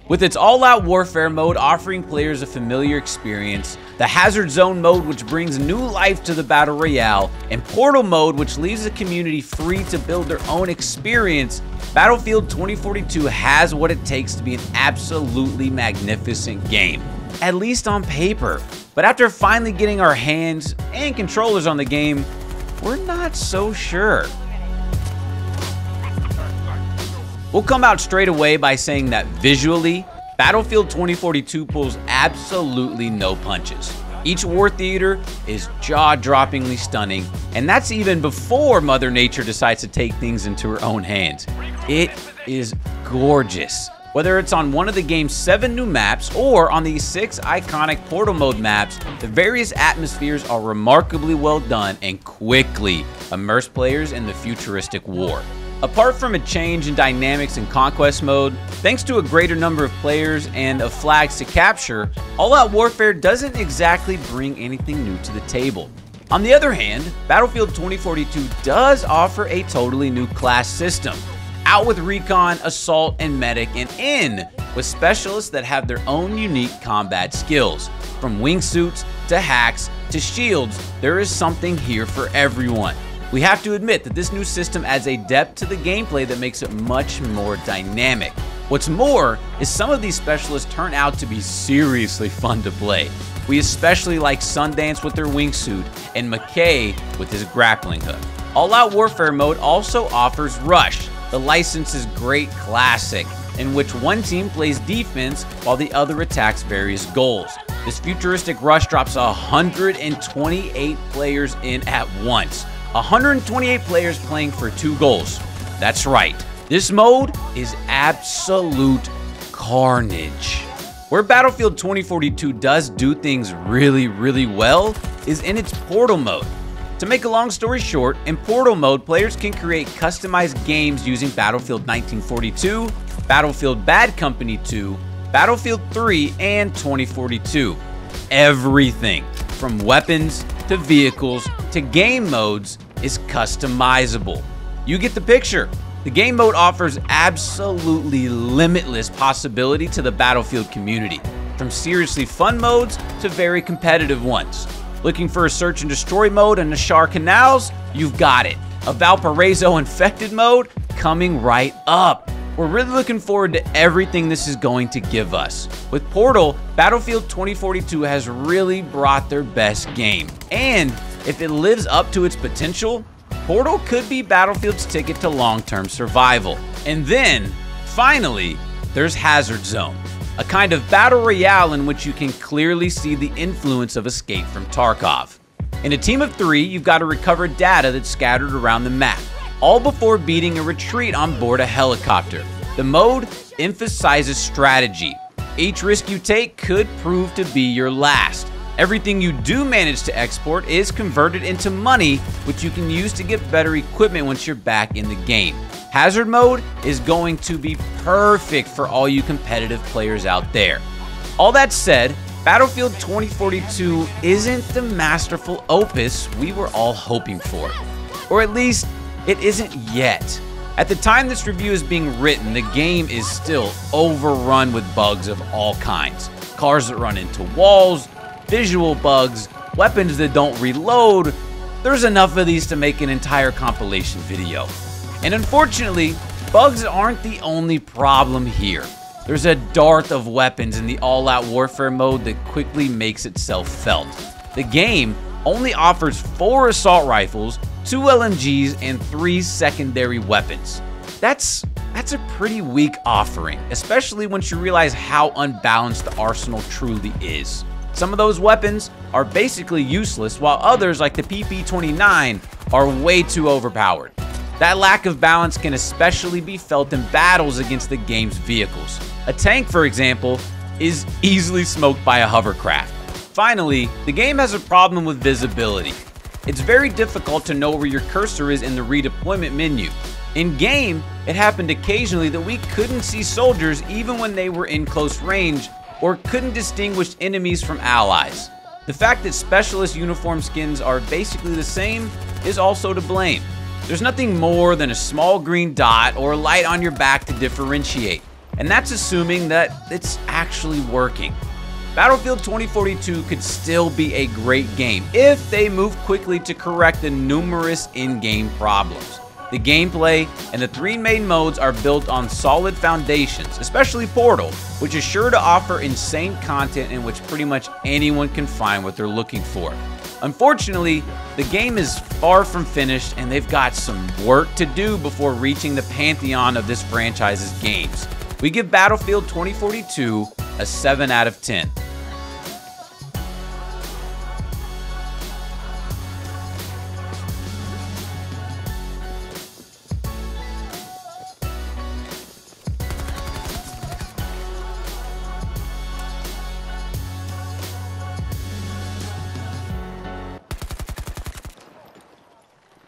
With its all-out warfare mode offering players a familiar experience, the Hazard Zone mode which brings new life to the Battle Royale, and Portal mode which leaves the community free to build their own experience, Battlefield 2042 has what it takes to be an absolutely magnificent game. At least on paper. But after finally getting our hands and controllers on the game, we're not so sure. We'll come out straight away by saying that visually, Battlefield 2042 pulls absolutely no punches. Each war theater is jaw-droppingly stunning, and that's even before Mother Nature decides to take things into her own hands. It is gorgeous. Whether it's on one of the game's 7 new maps or on the 6 iconic Portal mode maps, the various atmospheres are remarkably well done and quickly immerse players in the futuristic war. Apart from a change in dynamics in Conquest mode, thanks to a greater number of players and of flags to capture, all-out warfare doesn't exactly bring anything new to the table. On the other hand, Battlefield 2042 does offer a totally new class system, out with recon, assault, and medic, and in with specialists that have their own unique combat skills. From wingsuits to hacks to shields, there is something here for everyone. We have to admit that this new system adds a depth to the gameplay that makes it much more dynamic. What's more is some of these specialists turn out to be seriously fun to play. We especially like Sundance with their wingsuit and McKay with his grappling hook. All-out warfare mode also offers Rush, the license's great classic, in which one team plays defense while the other attacks various goals. This futuristic Rush drops 128 players in at once. 128 players playing for 2 goals. That's right, this mode is absolute carnage. Where Battlefield 2042 does do things really well is in its Portal mode. To make a long story short, in Portal mode, players can create customized games using Battlefield 1942, Battlefield Bad Company 2, Battlefield 3, and 2042. Everything from weapons to vehicles to game modes is customizable. You get the picture. The game mode offers absolutely limitless possibility to the Battlefield community, from seriously fun modes to very competitive ones. Looking for a search and destroy mode in the Nashar Canals? You've got it. A Valparaiso infected mode? Coming right up. We're really looking forward to everything this is going to give us. With Portal, Battlefield 2042 has really brought their best game. And if it lives up to its potential, Portal could be Battlefield's ticket to long-term survival. And then, finally, there's Hazard Zone, a kind of battle royale in which you can clearly see the influence of Escape from Tarkov. In a team of 3, you've got to recover data that's scattered around the map, all before beating a retreat on board a helicopter. The mode emphasizes strategy. Each risk you take could prove to be your last. Everything you do manage to export is converted into money, which you can use to get better equipment once you're back in the game. Hazard mode is going to be perfect for all you competitive players out there. All that said, Battlefield 2042 isn't the masterful opus we were all hoping for. Or at least, it isn't yet. At the time this review is being written, the game is still overrun with bugs of all kinds. Cars that run into walls, visual bugs, weapons that don't reload. There's enough of these to make an entire compilation video. And unfortunately, bugs aren't the only problem here. There's a dearth of weapons in the all-out warfare mode that quickly makes itself felt. The game only offers 4 assault rifles, 2 LMGs, and 3 secondary weapons. That's a pretty weak offering, especially once you realize how unbalanced the arsenal truly is. Some of those weapons are basically useless, while others, like the PP-29, are way too overpowered. That lack of balance can especially be felt in battles against the game's vehicles. A tank, for example, is easily smoked by a hovercraft. Finally, the game has a problem with visibility. It's very difficult to know where your cursor is in the redeployment menu. In-game, it happened occasionally that we couldn't see soldiers even when they were in close range, or couldn't distinguish enemies from allies. The fact that specialist uniform skins are basically the same is also to blame. There's nothing more than a small green dot or light on your back to differentiate. and that's assuming that it's actually working. Battlefield 2042 could still be a great game if they move quickly to correct the numerous in-game problems. The gameplay and the 3 main modes are built on solid foundations, especially Portal, which is sure to offer insane content in which pretty much anyone can find what they're looking for. Unfortunately, the game is far from finished and they've got some work to do before reaching the pantheon of this franchise's games. We give Battlefield 2042 a 7 out of 10.